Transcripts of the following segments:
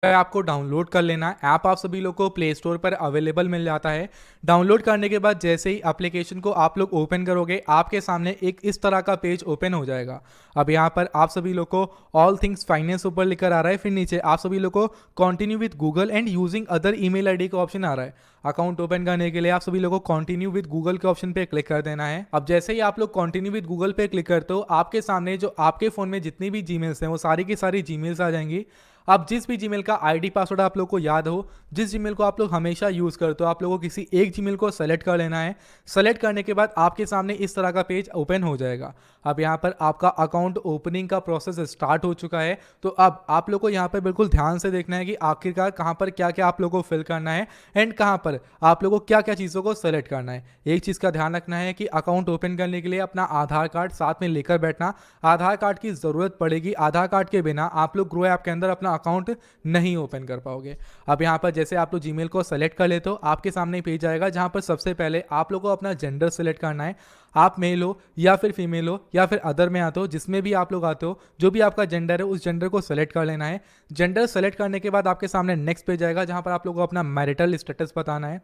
आपको डाउनलोड कर लेना। ऐप आप सभी लोग को प्ले स्टोर पर अवेलेबल मिल जाता है। डाउनलोड करने के बाद जैसे ही एप्लीकेशन को आप लोग ओपन करोगे, आपके सामने एक इस तरह का पेज ओपन हो जाएगा। अब यहाँ पर आप सभी लोग को ऑल थिंग्स फाइनेंस ऊपर लिखकर आ रहा है, फिर नीचे आप सभी लोग को continue with Google and using other email ID का ऑप्शन आ रहा है। अकाउंट ओपन करने के लिए आप सभी लोगों को कंटिन्यू विद गूगल के ऑप्शन पे क्लिक कर देना है। अब जैसे ही आप लोग कंटिन्यू विद गूगल पे क्लिक करते हो, आपके सामने जो आपके फोन में जितनी भी जीमेल्स हैं वो सारी की सारी जीमेल्स आ जाएंगी। अब जिस भी जीमेल का आईडी पासवर्ड आप लोग को याद हो, जिस जीमेल को आप लोग हमेशा यूज करते हो, आप लोगों को किसी एक जीमेल को सेलेक्ट कर लेना है। सेलेक्ट करने के बाद आपके सामने इस तरह का पेज ओपन हो जाएगा। अब यहाँ पर आपका अकाउंट ओपनिंग का प्रोसेस स्टार्ट हो चुका है। तो अब आप लोग को यहाँ पर बिल्कुल ध्यान से देखना है कि आखिरकार कहाँ पर क्या क्या आप लोग को फिल करना है एंड कहाँ पर आप लोग को क्या क्या चीज़ों को सेलेक्ट करना है। एक चीज़ का ध्यान रखना है कि अकाउंट ओपन करने के लिए अपना आधार कार्ड साथ में लेकर बैठना। आधार कार्ड की ज़रूरत पड़ेगी। आधार कार्ड के बिना आप लोग ग्रो ऐप के अंदर अपना अकाउंट नहीं ओपन कर पाओगे। अब यहाँ पर जैसे आप लोग जीमेल को सेलेक्ट कर लेते हो, आपके सामने पेज आएगा जहाँ पर सबसे पहले आप लोगों को अपना जेंडर सेलेक्ट करना है। आप मेल हो या फिर फीमेल हो या फिर अदर में आते हो, जिसमें भी आप लोग आते हो, जो भी आपका जेंडर है उस जेंडर को सेलेक्ट कर लेना है। जेंडर सेलेक्ट करने के बाद आपके सामने नेक्स्ट पेज आएगा जहाँ पर आप लोगों को अपना मैरिटल स्टेटस बताना है।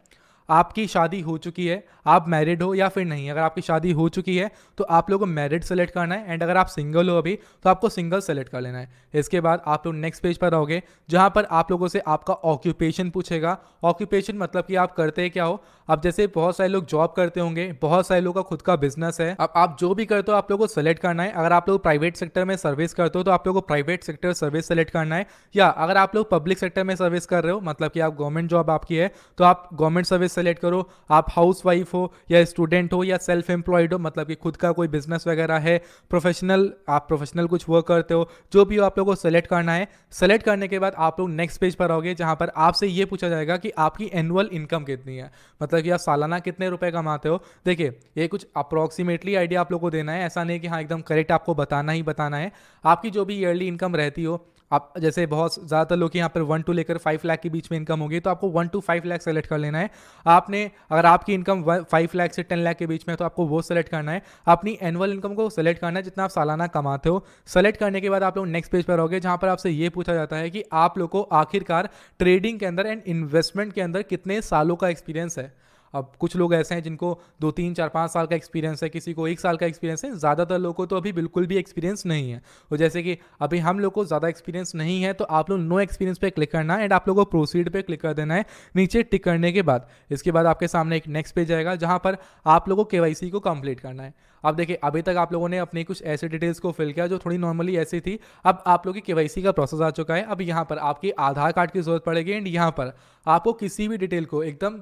आपकी शादी हो चुकी है, आप मैरिड हो या फिर नहीं। अगर आपकी शादी हो चुकी है तो आप लोगों को मैरिड सेलेक्ट करना है एंड अगर आप सिंगल हो अभी तो आपको सिंगल सेलेक्ट कर लेना है। इसके बाद आप लोग नेक्स्ट पेज पर आओगे जहां पर आप लोगों से आपका ऑक्यूपेशन पूछेगा। ऑक्यूपेशन मतलब कि आप करते क्या हो। अब जैसे बहुत सारे लोग जॉब करते होंगे, बहुत सारे लोगों का खुद का बिजनेस है। अब आप जो भी करते हो आप लोगों को सेलेक्ट करना है। अगर आप लोग प्राइवेट सेक्टर में सर्विस करते हो तो आप लोगों को प्राइवेट सेक्टर सर्विस सेलेक्ट करना है, या अगर आप लोग पब्लिक सेक्टर में सर्विस कर रहे हो मतलब कि आप गवर्नमेंट जॉब आपकी है तो आप गवर्नमेंट सर्विस सेलेक्ट करो। आप हाउस वाइफ हो या स्टूडेंट हो या सेल्फ एम्प्लॉयड हो मतलब कि खुद का कोई बिजनेस वगैरह है, प्रोफेशनल, आप प्रोफेशनल कुछ वर्क करते हो, जो भी हो आप लोगों को सेलेक्ट करना है। सेलेक्ट करने के बाद आप लोग नेक्स्ट पेज पर आओगे जहां पर आपसे ये पूछा जाएगा कि आपकी एनुअल इनकम कितनी है, मतलब कि आप सालाना कितने रुपए कमाते हो। देखिए ये कुछ अप्रोक्सीमेटली आइडिया आप लोगों को देना है, ऐसा नहीं कि हाँ एकदम करेक्ट आपको बताना ही बताना है। आपकी जो भी ईयरली इनकम रहती हो, आप जैसे बहुत ज़्यादातर लोग यहाँ पर 1 टू लेकर 5 लाख के बीच में इनकम होगी तो आपको 1 टू 5 लाख सेलेक्ट कर लेना है। आपने अगर आपकी इनकम 5 लाख से 10 लाख के बीच में है तो आपको वो सेलेक्ट करना है। अपनी एनुअल इनकम को सेलेक्ट करना है जितना आप सालाना कमाते हो। सेलेक्ट करने के बाद आप लोग नेक्स्ट पेज पर आओगे जहां पर आपसे ये पूछा जाता है कि आप लोग को आखिरकार ट्रेडिंग के अंदर एंड इन्वेस्टमेंट के अंदर कितने सालों का एक्सपीरियंस है। अब कुछ लोग ऐसे हैं जिनको 2 3 4 5 साल का एक्सपीरियंस है, किसी को 1 साल का एक्सपीरियंस है, ज़्यादातर लोगों को तो अभी बिल्कुल भी एक्सपीरियंस नहीं है। और जैसे कि अभी हम लोग को ज़्यादा एक्सपीरियंस नहीं है तो आप लोग नो एक्सपीरियंस पे क्लिक करना है एंड आप लोगों को प्रोसीड पे क्लिक कर देना है नीचे टिक करने के बाद। इसके बाद आपके सामने एक नेक्स्ट पेज आएगा जहां पर आप लोगों को केवाईसी को कंप्लीट करना है। अब देखिए अभी तक आप लोगों ने अपनी कुछ ऐसे डिटेल्स को फिल किया जो थोड़ी नॉर्मली ऐसी थी। अब आप लोगों की केवाईसी का प्रोसेस आ चुका है। अब यहाँ पर आपकी आधार कार्ड की जरूरत पड़ेगी एंड यहाँ पर आपको किसी भी डिटेल को एकदम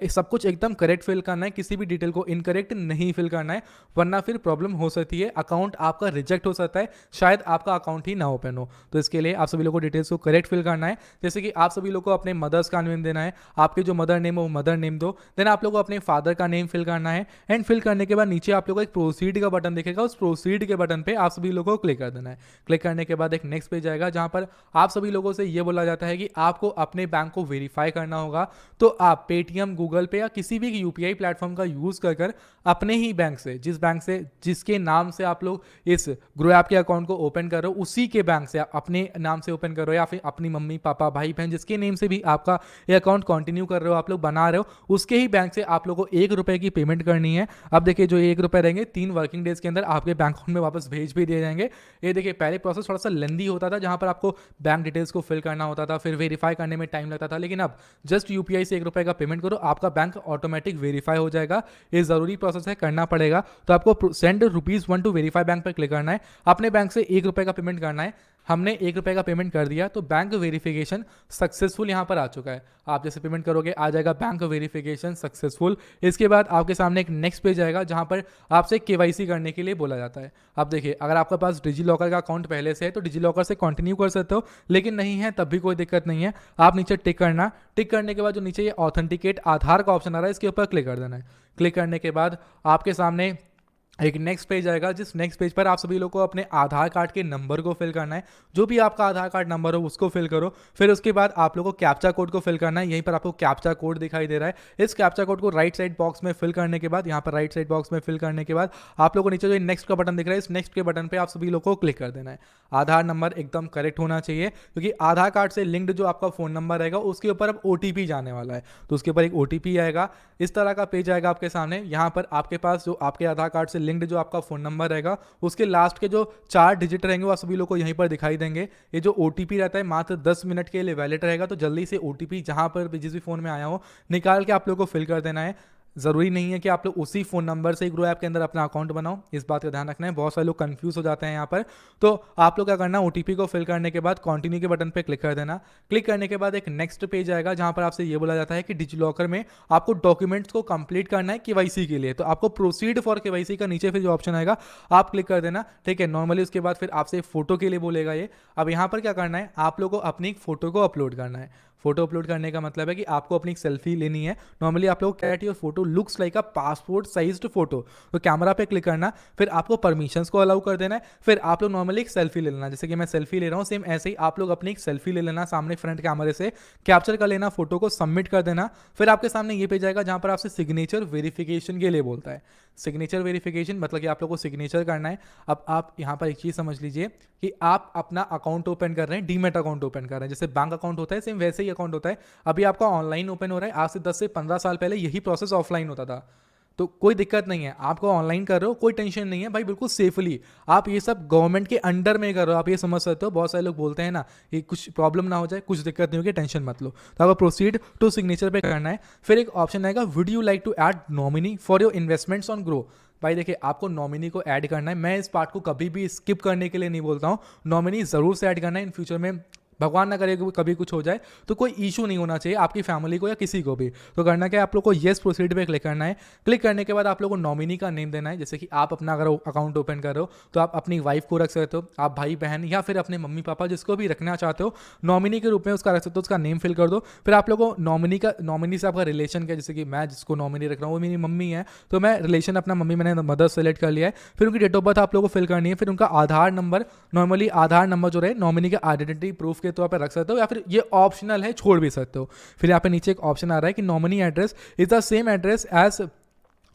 सब कुछ एकदम करेक्ट फिल करना है, किसी भी डिटेल को इनकरेक्ट नहीं फिल करना है, वरना फिर प्रॉब्लम हो सकती है, अकाउंट आपका रिजेक्ट हो सकता है, शायद आपका अकाउंट ही ना ओपन हो। तो इसके लिए आप सभी लोगों को डिटेल्स को करेक्ट फिल करना है। जैसे कि आप सभी लोगों को अपने मदर्स का नेम देना है, आपके जो मदर नेम है वो मदर नेम दो। देन आप लोगों को अपने फादर का नेम फिल करना है एंड फिल करने के बाद नीचे आप लोगों को एक प्रोसीड का बटन दिखेगा, उस प्रोसीड के बटन पर आप सभी लोगों को क्लिक कर देना है। क्लिक करने के बाद एक नेक्स्ट पेज आएगा जहां पर आप सभी लोगों से ये बोला जाता है कि आपको अपने बैंक को वेरीफाई करना होगा। तो आप पेटीएम, गूगल पे या किसी भी यूपीआई प्लेटफॉर्म का यूज कर अपने ही बैंक से, जिस बैंक से जिसके नाम से आप लोग इस ग्रो ऐप के अकाउंट को ओपन कर रहे हो, उसी के बैंक से अपने नाम से ओपन कर रहे हो या फिर अपनी मम्मी पापा भाई बहन जिसके नेम से भी आपका ये अकाउंट कंटिन्यू कर रहे हो, आप लोग बना रहे हो, उसके ही बैंक से आप लोगों को 1 रुपए की पेमेंट करनी है। अब देखिए जो 1 रुपए रहेंगे 3 वर्किंग डेज के अंदर आपके बैंक अकाउंट में वापस भेज भी दिए जाएंगे। ये देखिए पहले प्रोसेस थोड़ा सा लेंदी होता था जहां पर आपको बैंक डिटेल्स को फिल करना होता था, फिर वेरीफाई करने में टाइम लगता था, लेकिन अब जस्ट यूपीआई से 1 रुपए का पेमेंट करो, आपका बैंक ऑटोमेटिक वेरीफाई हो जाएगा। ये जरूरी प्रोसेस है, करना पड़ेगा। तो आपको सेंड ₹1 टू वेरीफाई बैंक पर क्लिक करना है, अपने बैंक से 1 रुपए का पेमेंट करना है। हमने 1 रुपए का पेमेंट कर दिया तो बैंक वेरिफिकेशन सक्सेसफुल यहाँ पर आ चुका है। आप जैसे पेमेंट करोगे आ जाएगा बैंक वेरिफिकेशन सक्सेसफुल। इसके बाद आपके सामने एक नेक्स्ट पेज आएगा जहाँ पर आपसे केवाईसी करने के लिए बोला जाता है। अब देखिए अगर आपके पास डिजी लॉकर का अकाउंट पहले से है तो डिजी लॉकर से कंटिन्यू कर सकते हो, लेकिन नहीं है तब भी कोई दिक्कत नहीं है। आप नीचे टिक करना, टिक करने के बाद जो नीचे ये ऑथेंटिकेट आधार का ऑप्शन आ रहा है इसके ऊपर क्लिक कर देना है। क्लिक करने के बाद आपके सामने एक नेक्स्ट पेज आएगा, जिस नेक्स्ट पेज पर आप सभी लोग को अपने आधार कार्ड के नंबर को फिल करना है। जो भी आपका आधार कार्ड नंबर हो उसको फिल करो। फिर उसके बाद आप लोगों को कैप्चा कोड को फिल करना है। यहीं पर आपको कैप्चा कोड दिखाई दे रहा है। इस कैप्चा कोड को राइट साइड बॉक्स में फिल करने के बाद, यहाँ पर राइट साइड बॉक्स में फिल करने के बाद आप लोगों को नीचे जो नेक्स्ट का बटन दिख रहा है, इस नेक्स्ट के बटन पर आप सभी लोग को क्लिक कर देना है। आधार नंबर एकदम करेक्ट होना चाहिए, क्योंकि आधार कार्ड से लिंक्ड जो आपका फोन नंबर रहेगा उसके ऊपर अब OTP जाने वाला है, तो उसके ऊपर एक OTP आएगा। इस तरह का पेज आएगा आपके सामने। यहाँ पर आपके पास जो आपके आधार कार्ड से लिंक्ड जो आपका फोन नंबर रहेगा उसके लास्ट के जो 4 डिजिट रहेंगे वो आप सभी लोग को यहीं पर दिखाई देंगे। ये जो OTP रहता है मात्र 10 मिनट के लिए वैलिड रहेगा, तो जल्दी से OTP जहां पर भी जिस भी फोन में आया हो निकाल के आप लोग को फिल कर देना है। ज़रूरी नहीं है कि आप लोग उसी फ़ोन नंबर से ग्रो ऐप के अंदर अपना अकाउंट बनाओ, इस बात का ध्यान रखना है। बहुत सारे लोग कंफ्यूज हो जाते हैं यहाँ पर। तो आप लोग क्या करना है, OTP को फिल करने के बाद कंटिन्यू के बटन पे क्लिक कर देना। क्लिक करने के बाद एक नेक्स्ट पेज आएगा जहाँ पर आपसे ये बोला जाता है कि डिजिलॉकर में आपको डॉक्यूमेंट्स को कंप्लीट करना है KYC के लिए। तो आपको प्रोसीड फॉर KYC का नीचे फिर जो ऑप्शन आएगा आप क्लिक कर देना, ठीक है। नॉर्मली उसके बाद फिर आपसे फोटो के लिए बोलेगा ये। अब यहाँ पर क्या करना है, आप लोग को अपनी एक फोटो को अपलोड करना है। फोटो अपलोड करने का मतलब है कि आपको अपनी एक सेल्फी लेनी है। नॉर्मली आप लोग क्या, your photo looks like a passport sized photo. तो कैमरा पे क्लिक करना, फिर आपको परमिशंस को अलाउ कर देना है। फिर आप लोग नॉर्मली एक सेल्फी ले लेना, जैसे कि मैं सेल्फी ले रहा हूँ, सेम ऐसे ही आप लोग अपनी एक सेल्फी ले लेना सामने फ्रंट कैमरे से, कैप्चर कर लेना, फोटो को सबमिट कर देना। फिर आपके सामने ये पेज आएगा जहाँ पर आपसे सिग्नेचर वेरिफिकेशन के लिए बोलता है। सिग्नेचर वेरिफिकेशन मतलब कि आप लोग को सिग्नेचर करना है। अब आप यहाँ पर एक चीज़ समझ लीजिए कि आप अपना अकाउंट ओपन कर रहे हैं, डीमेट अकाउंट ओपन कर रहे हैं, जैसे बैंक अकाउंट होता है सेम वैसे ही अकाउंट होता है। अभी आपका ऑनलाइन ओपन हो रहा है, आज से 10 से 15 साल पहले यही प्रोसेस ऑफलाइन होता था। तो कोई दिक्कत नहीं है, आपको ऑनलाइन कर रहे हो, कोई टेंशन नहीं है भाई, बिल्कुल सेफली आप ये सब गवर्नमेंट के अंडर में कर रहे हो। आप ये समझ सकते हो, बहुत सारे लोग बोलते हैं ना कि कुछ प्रॉब्लम ना हो जाए, कुछ दिक्कत नहीं होगी, टेंशन मत लो। तो आपको प्रोसीड टू सिग्नेचर पे करना है। फिर एक ऑप्शन आएगा, would you like to add nominee for your investments on Groww. भाई देखिए, आपको नॉमिनी को ऐड करना है। मैं इस पार्ट को कभी भी स्किप करने के लिए नहीं बोलता हूँ, नॉमिनी जरूर से ऐड करना है। इन फ्यूचर में भगवान ना करे कभी कुछ हो जाए तो कोई इशू नहीं होना चाहिए आपकी फैमिली को या किसी को भी। तो करना क्या है, आप लोग को येस प्रोसीड पे क्लिक करना है। क्लिक करने के बाद आप लोग को नॉमिनी का नेम देना है। जैसे कि आप अपना अगर अकाउंट ओपन कर रहे हो तो आप अपनी वाइफ को रख सकते हो, आप भाई बहन या फिर अपने मम्मी पापा जिसको भी रखना चाहते हो नॉमिनी के रूप में उसका रख सकते हो, उसका नेम फिल कर दो। फिर आप लोग को नॉमिनी से आपका रिलेशन क्या, जैसे कि मैं जिसको नॉमिनी रख रहा हूँ वो मेरी मम्मी है, तो मैं रिलेशन अपना मम्मी मैंने मदर सेलेक्ट कर लिया है। फिर उनकी डेट ऑफ बर्थ आप लोग को फिल करनी है। फिर उनका आधार नंबर, नॉर्मली आधार नंबर जो रहे नॉमिनी के आइडेंटिटी प्रूफ के तौर पर रख सकते हो, फिर ये ऑप्शनल है, छोड़ भी सकते हो। फिर यहाँ पे नीचे एक ऑप्शन आ रहा है कि nominee address is the same address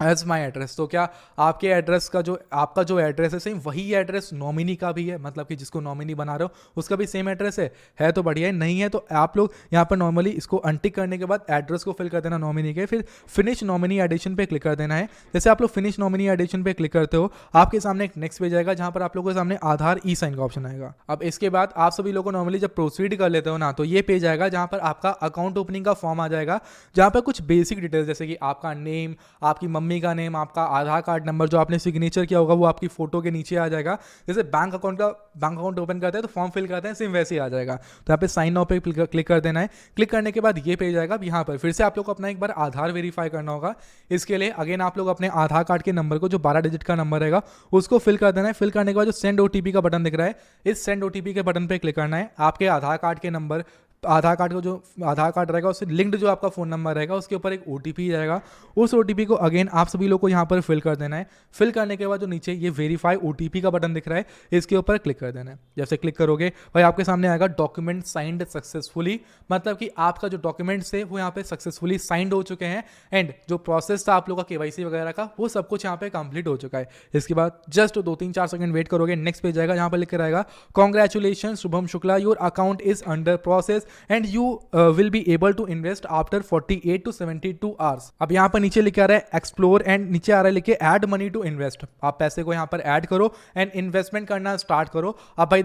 as my address. तो क्या आपके एड्रेस का जो आपका जो एड्रेस है सेम वही एड्रेस नॉमिनी का भी है, मतलब कि जिसको नॉमिनी बना रहे हो उसका भी सेम एड्रेस है तो बढ़िया है। नहीं है तो आप लोग यहाँ पर नॉर्मली इसको अनटिक करने के बाद एड्रेस को फिल कर देना नॉमिनी के। फिर फिनिश नॉमिनी एडिशन पे क्लिक कर देना है। जैसे आप लोग फिनिश नॉमिनी एडिशन पे क्लिक करते हो आपके सामने एक नेक्स्ट पेज आएगा जहाँ पर आप लोगों के सामने आधार ई साइन का ऑप्शन आएगा। अब इसके बाद आप सभी लोगों को नॉर्मली जब प्रोसीड कर लेते हो ना, तो ये पेज आएगा जहाँ पर आपका अकाउंट ओपनिंग का फॉर्म आ जाएगा, जहाँ पर कुछ बेसिक डिटेल्स जैसे कि आपका नेम, आपकी मम्मी का नेम, आपका आधार कार्ड नंबर, जो आपने सिग्नेचर किया होगा वो आपकी फोटो के नीचे आ जाएगा। जैसे बैंक अकाउंट ओपन करते हैं तो फॉर्म फिल करते हैं सेम वैसे ही आ जाएगा। तो यहाँ पे साइन नाउ पे क्लिक कर देना है। क्लिक करने के बाद ये पेज आएगा। यहाँ पर फिर से आप लोग को अपना एक बार आधार वेरीफाई करना होगा। इसके लिए अगेन आप लोग अपने आधार कार्ड के नंबर को, जो 12 डिजिट का नंबर रहेगा, उसको फिल कर देना है। फिल करने के बाद जो सेंड OTP का बटन दिख रहा है, इस सेंड OTP के बटन पर क्लिक करना है। आपके आधार कार्ड के नंबर, आधार कार्ड को जो आधार कार्ड रहेगा उससे लिंक्ड जो आपका फ़ोन नंबर रहेगा उसके ऊपर एक OTP रहेगा। उस OTP को अगेन आप सभी लोग को यहाँ पर फिल कर देना है। फिल करने के बाद जो नीचे ये वेरीफाई OTP का बटन दिख रहा है इसके ऊपर क्लिक कर देना है। जैसे क्लिक करोगे भाई आपके सामने आएगा डॉक्यूमेंट साइंड सक्सेसफुली, मतलब कि आपका जो डॉक्यूमेंट्स है वो यहाँ पे सक्सेसफुली साइंड हो चुके हैं एंड जो प्रोसेस था आप लोग का KYC वगैरह का वो सब कुछ यहाँ पे कंप्लीट हो चुका है। इसके बाद जस्ट 2-3-4 सेकंड वेट करोगे, नेक्स्ट पेज आएगा जहाँ पर लिख कर आएगा congratulation Shubham Shukla, your account is under process and you will be able to invest after 48 to 72 hours. अब यहाँ पर नीचे लिखा रहा है एक्सप्लोर एंड नीचे आ रहा है लिखे ऐड मनी टू इन्वेस्ट। आप पैसे को यहाँ पर ऐड करो एंड इन्वेस्टमेंट करना स्टार्ट करो। अब भाई